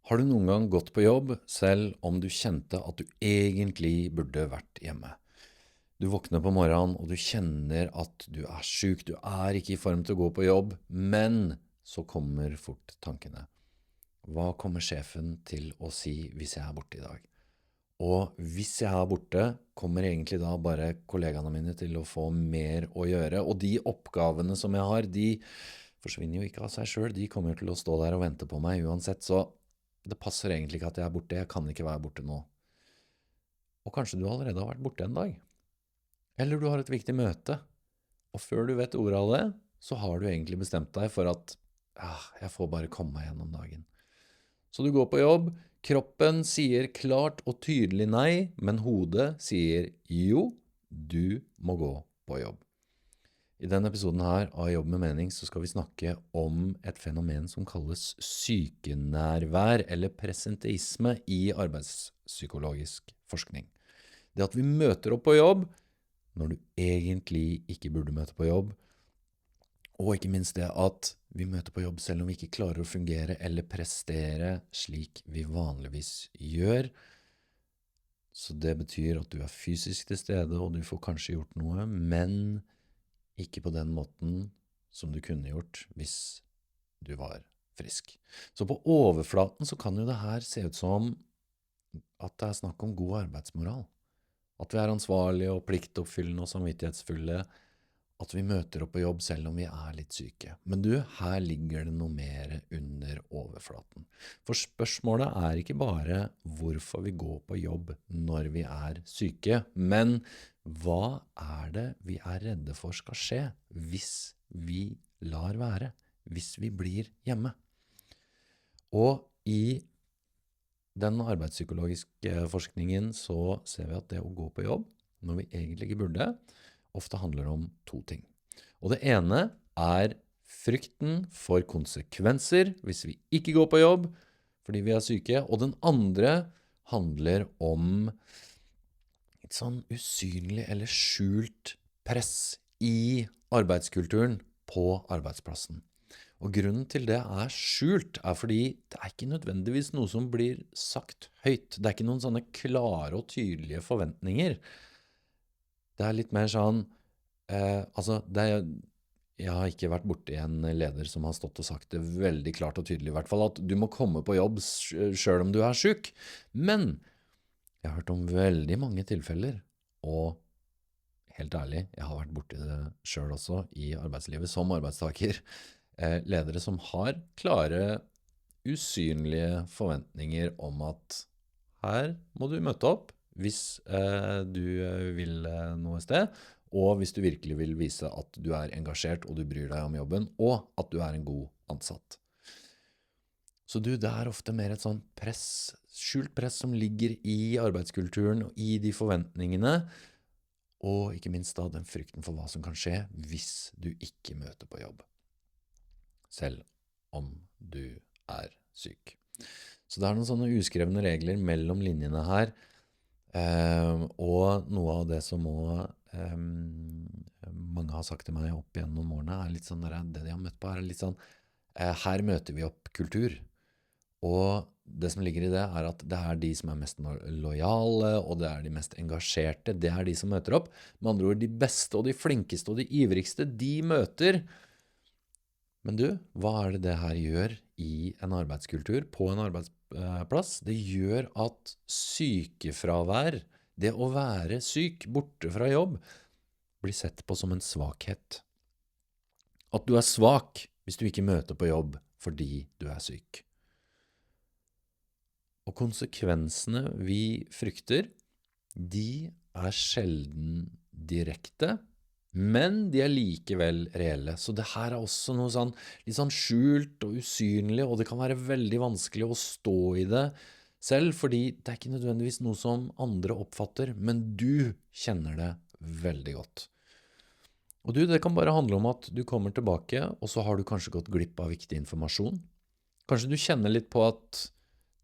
Har du noen gang gått på jobb, selv om du kjente at du egentlig burde vært hjemme? Du våkner på morgenen, og du kjenner at du er syk, du er ikke i form til å gå på jobb, men så kommer fort tankene. Hva kommer sjefen til å si hvis jeg er borte i dag? Og hvis jeg er borte, kommer egentlig da bare kollegaene mine til å få mer å gjøre, og de oppgavene som jeg har, de forsvinner jo ikke av seg selv, de kommer til å stå der og vente på meg uansett, så det passer egentlig ikke at jeg er borte, jeg kan ikke være borte nå. Og kanskje du allerede har vært borte en dag, eller du har et viktig møte, og før du vet ordet av det, så har du egentlig bestemt deg for at jeg får bare komme meg gjennom dagen. Så du går på jobb, kroppen sier klart og tydelig nei, men hodet sier jo, du må gå på jobb. I denne episoden her av Jobb med mening så skal vi snakke om et fenomen som kalles sykenærvær eller presenteisme i arbeidspsykologisk forskning. Det at vi møter opp på jobb når du egentlig ikke burde møte på jobb, og ikke minst det at vi møter på jobb selv om vi ikke klarer å fungere eller prestere slik vi vanligvis gjør. Så det betyr at du er fysisk til stede, og du får kanskje gjort noe, men ikke på den måten som du kunne gjort hvis du var frisk. Så på overflaten så kan jo det her se ut som at det er snakk om god arbeidsmoral. At vi er ansvarlige og pliktoppfyllende og samvittighetsfulle. At vi møter opp på jobb selv om vi er litt syke. Men du, her ligger det noe mer under overflaten. For spørsmålet er ikke bare hvorfor vi går på jobb når vi er syke, men hva er det vi er redde for skal skje hvis vi lar være, hvis vi blir hjemme? Og i den arbeidspsykologiske forskningen så ser vi at det å gå på jobb når vi egentlig ikke burde, ofte handler om to ting. Og det ene er frykten for konsekvenser hvis vi ikke går på jobb fordi vi er syke, og den andre handler om et sånn usynlig eller skjult press i arbeidskulturen på arbeidsplassen. Og grunnen til det er skjult er fordi det er ikke nødvendigvis noe som blir sagt høyt. Det er ikke noen sånne klare og tydelige forventninger. Det er litt mer sånn, jeg har ikke vært borte i en leder som har stått og sagt det veldig klart og tydelig, i hvert fall at du må komme på jobb selv om du er syk. Men jeg har hørt om veldig mange tilfeller, og helt ærlig, jeg har vært borte i det selv også i arbeidslivet som arbeidstaker. Ledere som har klare, usynlige forventninger om at her må du møte opp hvis du vil noe sted, og hvis du virkelig vil vise at du er engasjert og du bryr deg om jobben, og at du er en god ansatt. Så du, det er ofte mer et sånn press, skjult press som ligger i arbeidskulturen og i de forventningene, og ikke minst da den frykten for hva som kan skje hvis du ikke møter på jobb, selv om du er syk. Så det er noen sånne uskrevne regler mellom linjene her, og noe av det som også mange har sagt til meg opp gjennom årene er litt sånn, det de har møtt på er litt sånn, her møter vi opp kultur. Og det som ligger i det er at det er de som er mest lojale, og det er de mest engasjerte, det er de som møter opp. Med andre ord, de beste og de flinkeste og de ivrigste, de møter. Men du, hva er det her gjør i en arbeidskultur, på en arbeidsplass? Det gjør at sykefravær, det å være syk, borte fra jobb, blir sett på som en svakhet. At du er svak hvis du ikke møter på jobb fordi du er syk. Og konsekvensene vi frykter, de er sjelden direkte, men de er likevel reelle. Så det her er også noe sånn, litt sånn skjult og usynlig, og det kan være veldig vanskelig å stå i det selv, fordi det er ikke nødvendigvis noe som andre oppfatter, men du kjenner det veldig godt. Og du, det kan bare handle om at du kommer tilbake, og så har du kanskje gått glipp av viktig informasjon. Kanskje du kjenner litt på at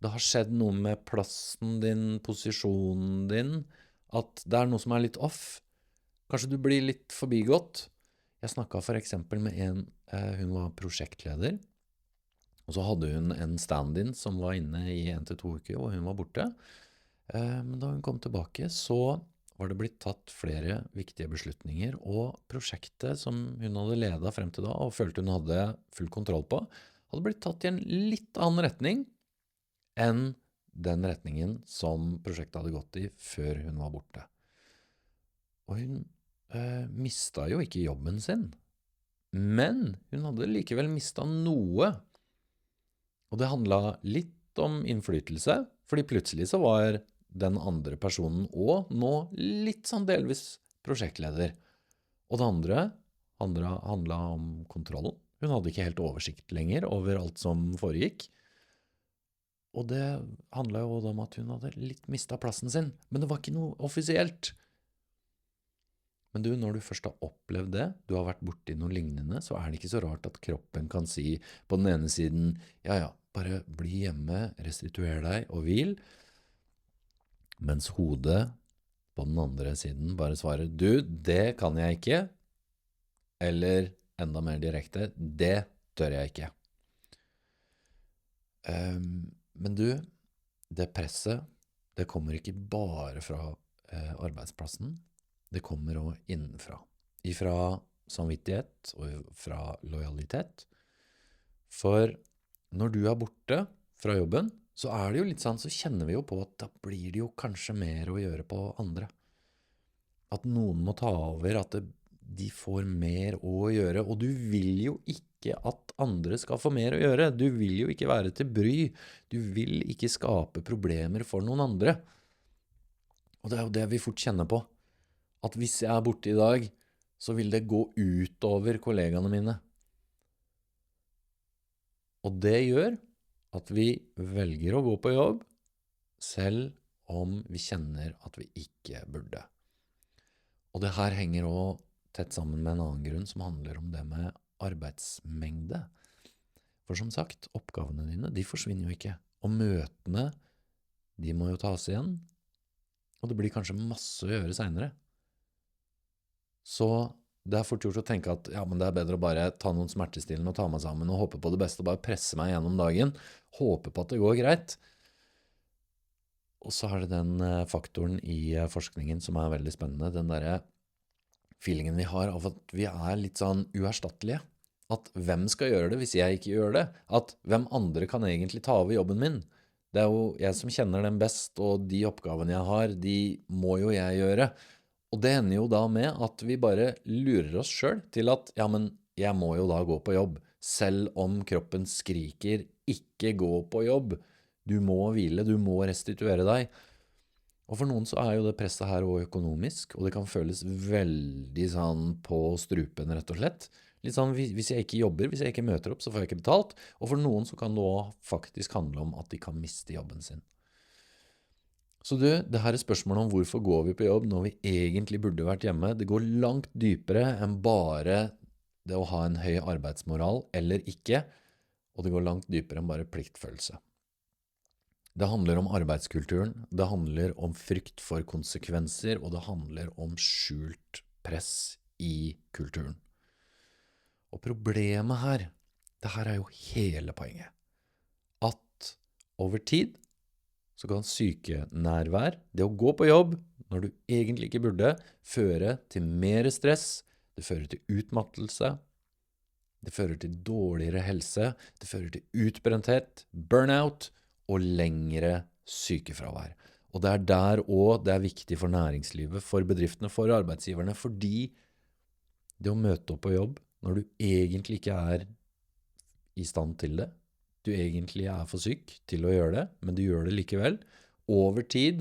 det har skjedd noe med plassen din, posisjonen din, at det er noe som er litt off. Kanskje du blir litt forbigått. Jeg snakket for eksempel med en, hun var prosjektleder, Og så hadde hun en stand-in som var inne i 1 til 2 uker, og hun var borte. Men da hun kom tilbake, så var det blitt tatt flere viktige beslutninger, og prosjektet som hun hadde ledet frem til da, og følte hun hadde full kontroll på, hadde blitt tatt i en litt annen retning enn den retningen som prosjektet hadde gått i før hun var borte. Og hun mistet jo ikke jobben sin, men hun hadde likevel mistet noe. Og det handlet litt om innflytelse, fordi plutselig så var den andre personen og nå litt sånn delvis prosjektleder. Og det andre handlet om kontrollen. Hun hadde ikke helt oversikt lenger over alt som foregikk. Og det handlet jo om at hun hadde litt mistet plassen sin, men det var ikke noe offisielt. Men du, når du først har opplevd det, du har vært borti noe lignende, så er det ikke så rart at kroppen kan si på den ene siden, ja, bare bli hjemme, restituer deg og hvil, mens hodet på den andre siden bare svarer, du, det kan jeg ikke, eller enda mer direkte, det tør jeg ikke. Men du, det presset, det kommer ikke bare fra arbeidsplassen, det kommer også innenfra. Ifra samvittighet og fra lojalitet. For når du er borte fra jobben, så er det jo litt sånn, så kjenner vi jo på at da blir det jo kanskje mer å gjøre på andre. At noen må ta over, at de får mer å gjøre, og du vil jo ikke at andre skal få mer å gjøre. Du vil jo ikke være til bry. Du vil ikke skape problemer for noen andre. Og det er jo det vi fort kjenner på. At hvis jeg er borte i dag, så vil det gå utover kollegaene mine. Og det gjør at vi velger å gå på jobb, selv om vi kjenner at vi ikke burde. Og det her henger også tett sammen med en annen grunn som handler om det med arbeidsmengde. For som sagt, oppgavene dine, de forsvinner jo ikke. Og møtene, de må jo tas igjen. Og det blir kanskje masse å gjøre senere. Så det er fort gjort å tenke at ja, men det er bedre å bare ta noen smertestillende og ta meg sammen og håpe på det beste og bare presse meg gjennom dagen, håpe på at det går greit. Og så er det den faktoren i forskningen som er veldig spennende, den der feelingen vi har av at vi er litt sånn uerstattelige. At hvem skal gjøre det hvis jeg ikke gjør det? At hvem andre kan egentlig ta over jobben min? Det er jo jeg som kjenner den best, og de oppgavene jeg har, de må jo jeg gjøre. Og det ender jo da med at vi bare lurer oss selv til at, ja, men jeg må jo da gå på jobb, selv om kroppen skriker, ikke gå på jobb, du må hvile, du må restituere deg. Og for noen så er jo det presset her også økonomisk, og det kan føles veldig sånn på strupen rett og slett. Litt sånn, hvis jeg ikke jobber, hvis jeg ikke møter opp, så får jeg ikke betalt. Og for noen så kan det også faktisk handle om at de kan miste jobben sin. Så du, det her er spørsmålet om hvorfor går vi på jobb når vi egentlig burde vært hjemme. Det går langt dypere enn bare det å ha en høy arbeidsmoral eller ikke, og det går langt dypere enn bare pliktfølelse. Det handler om arbeidskulturen, det handler om frykt for konsekvenser, og det handler om skjult press i kulturen. Og problemet her, det her er jo hele poenget, at over tid så kan sykenærvær, det å gå på jobb når du egentlig ikke burde, føre til mer stress, det fører til utmattelse, det fører til dårligere helse, det fører til utbrenthet, burnout og lengre sykefravær. Og det er der også det er viktig for næringslivet, for bedriftene, for arbeidsgiverne, fordi det å møte opp på jobb når du egentlig ikke er i stand til det, du egentlig er for syk til å gjøre det, men du gjør det likevel, over tid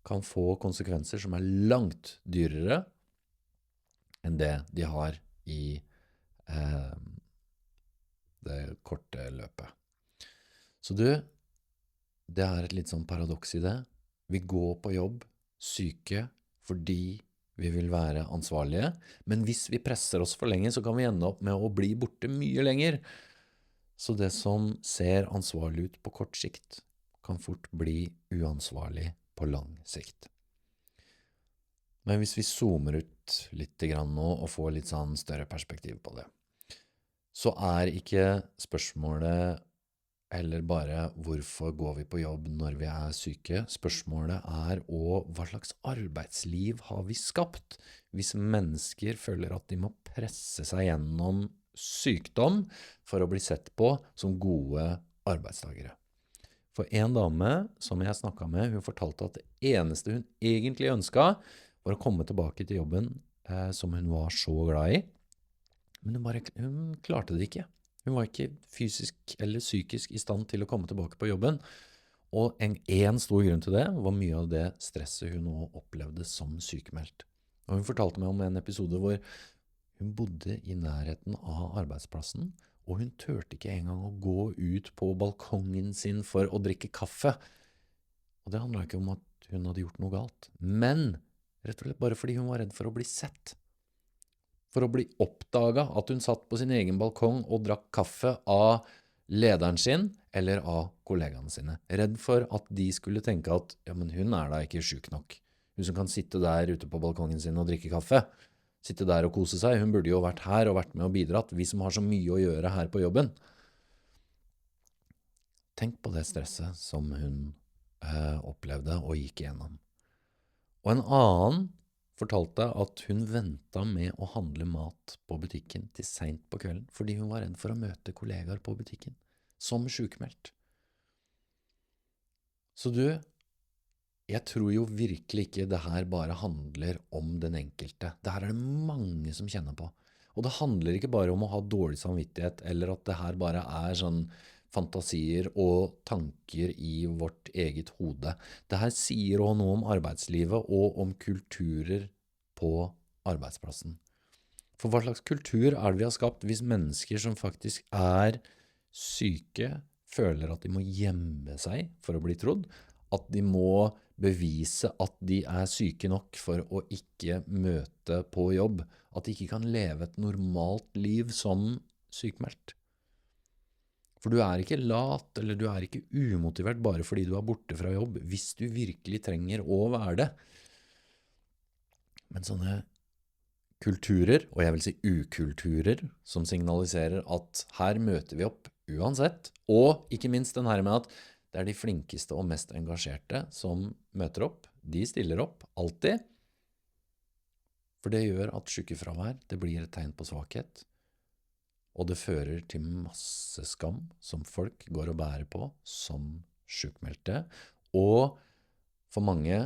kan få konsekvenser som er langt dyrere enn det de har i det korte løpet. Så du, det er et litt sånn paradoks i det. Vi går på jobb, syke, fordi vi vil være ansvarlige, men hvis vi presser oss for lenge, så kan vi ende opp med å bli borte mye lenger. Så det som ser ansvarlig ut på kort sikt, kan fort bli uansvarlig på lang sikt. Men hvis vi zoomer ut litt grann nå og får litt sånn større perspektiv på det, så er ikke spørsmålet eller bare hvorfor går vi på jobb når vi er syke. Spørsmålet er også hva slags arbeidsliv har vi skapt hvis mennesker føler at de må presse seg gjennom sykdom for å bli sett på som gode arbeidstagere. For en dame som jeg snakket med, hun fortalte at det eneste hun egentlig ønsket var å komme tilbake til jobben som hun var så glad i, men hun klarte det ikke. Hun var ikke fysisk eller psykisk i stand til å komme tilbake på jobben, og en stor grunn til det var mye av det stresset hun nå opplevde som sykemeldt. Og hun fortalte meg om en episode hvor hun bodde i nærheten av arbeidsplassen, og hun turte ikke engang å gå ut på balkongen sin for å drikke kaffe. Og det handlet ikke om at hun hadde gjort noe galt, men rett og slett bare fordi hun var redd for å bli sett. For å bli oppdaget at hun satt på sin egen balkong og drakk kaffe av lederen sin eller av kollegaene sine. Redd for at de skulle tenke at ja, men hun er da ikke syk nok. Hun som kan sitte der ute på balkongen sin og drikke kaffe, sitte der og kose seg, hun burde jo vært her og vært med og bidratt, vi som har så mye å gjøre her på jobben. Tenk på det stresset som hun opplevde og gikk igjennom. Og en annen fortalte at hun ventet med å handle mat på butikken til sent på kvelden, fordi hun var redd for å møte kollegaer på butikken, som sykemeldt. Så jeg tror jo virkelig ikke det her bare handler om den enkelte. Det her er det mange som kjenner på. Og det handler ikke bare om å ha dårlig samvittighet, eller at det her bare er sånn fantasier og tanker i vårt eget hode. Det her sier også noe om arbeidslivet og om kulturer på arbeidsplassen. For hva slags kultur er det vi har skapt hvis mennesker som faktisk er syke, føler at de må gjemme seg for å bli trodd, at de må bevise at de er syke nok for å ikke møte på jobb, at de ikke kan leve et normalt liv som sykemeldt. For du er ikke lat, eller du er ikke umotivert bare fordi du er borte fra jobb, hvis du virkelig trenger å være det. Men sånne kulturer, og jeg vil si ukulturer, som signaliserer at her møter vi opp uansett, og ikke minst den her med at det er de flinkeste og mest engasjerte som møter opp, de stiller opp, alltid. For det gjør at sykefravær, det blir et tegn på svakhet, og det fører til masse skam som folk går og bærer på som sykmeldte, og for mange,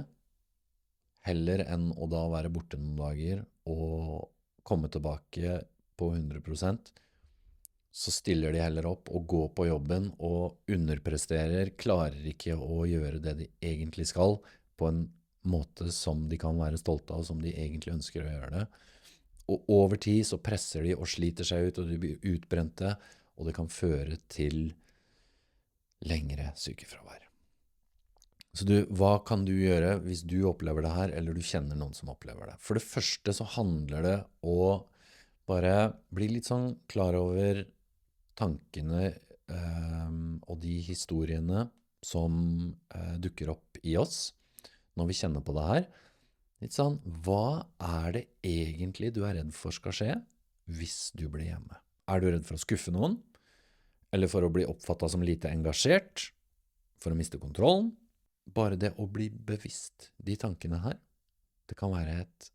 heller enn å da være borte noen dager og komme tilbake på 100%, så stiller de heller opp og går på jobben og underpresterer, klarer ikke å gjøre det de egentlig skal på en måte som de kan være stolte av, som de egentlig ønsker å gjøre det. Og over tid så presser de og sliter seg ut, og de blir utbrente, og det kan føre til lengre sykefravær. Så hva kan du gjøre hvis du opplever det her, eller du kjenner noen som opplever det? For det første så handler det å bare bli litt sånn klar over tankene og de historiene som dukker opp i oss når vi kjenner på det her. Litt sånn, hva er det egentlig du er redd for skal skje hvis du blir hjemme? Er du redd for å skuffe noen? Eller for å bli oppfattet som lite engasjert? For å miste kontrollen? Bare det å bli bevisst de tankene her, det kan være et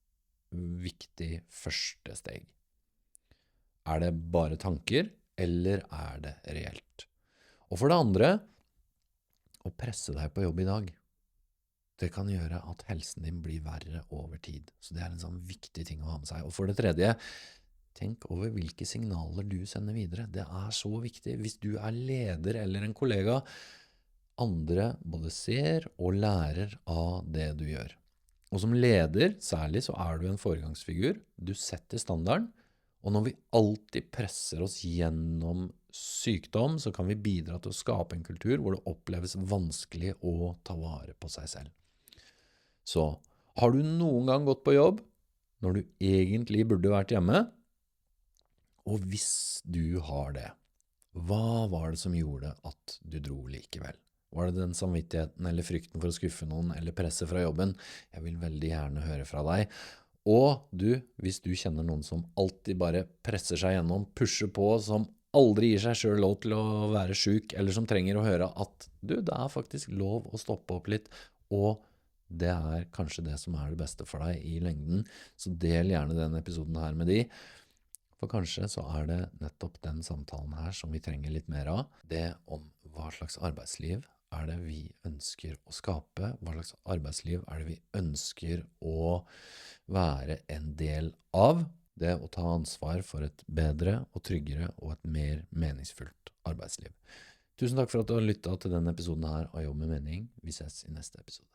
viktig første steg. Er det bare tanker, eller er det reelt? Og for det andre, å presse deg på jobb i dag. Det kan gjøre at helsen din blir verre over tid. Så det er en sånn viktig ting å ha med seg. Og for det tredje, tenk over hvilke signaler du sender videre. Det er så viktig. Hvis du er leder eller en kollega, andre både ser og lærer av det du gjør. Og som leder, særlig, så er du en foregangsfigur. Du setter standarden. Og når vi alltid presser oss gjennom sykdom, så kan vi bidra til å skape en kultur hvor det oppleves vanskelig å ta vare på seg selv. Så har du noen gang gått på jobb når du egentlig burde vært hjemme? Og hvis du har det, hva var det som gjorde at du dro likevel? Var det den samvittigheten eller frykten for å skuffe noen eller presse fra jobben? Jeg vil veldig gjerne høre fra deg. Og hvis du kjenner noen som alltid bare presser seg gjennom, pusher på, som aldri gir seg selv lov til å være syk, eller som trenger å høre at det er faktisk lov å stoppe opp litt, og det er kanskje det som er det beste for deg i lengden. Så del gjerne denne episoden her med de, for kanskje så er det nettopp den samtalen her som vi trenger litt mer av. Det om hva slags arbeidsliv er det vi ønsker å skape, hva slags arbeidsliv er det vi ønsker å være en del av, det å ta ansvar for et bedre og tryggere og et mer meningsfullt arbeidsliv. Tusen takk for at du har lyttet til denne episoden her av Jobb med mening. Vi ses i neste episode.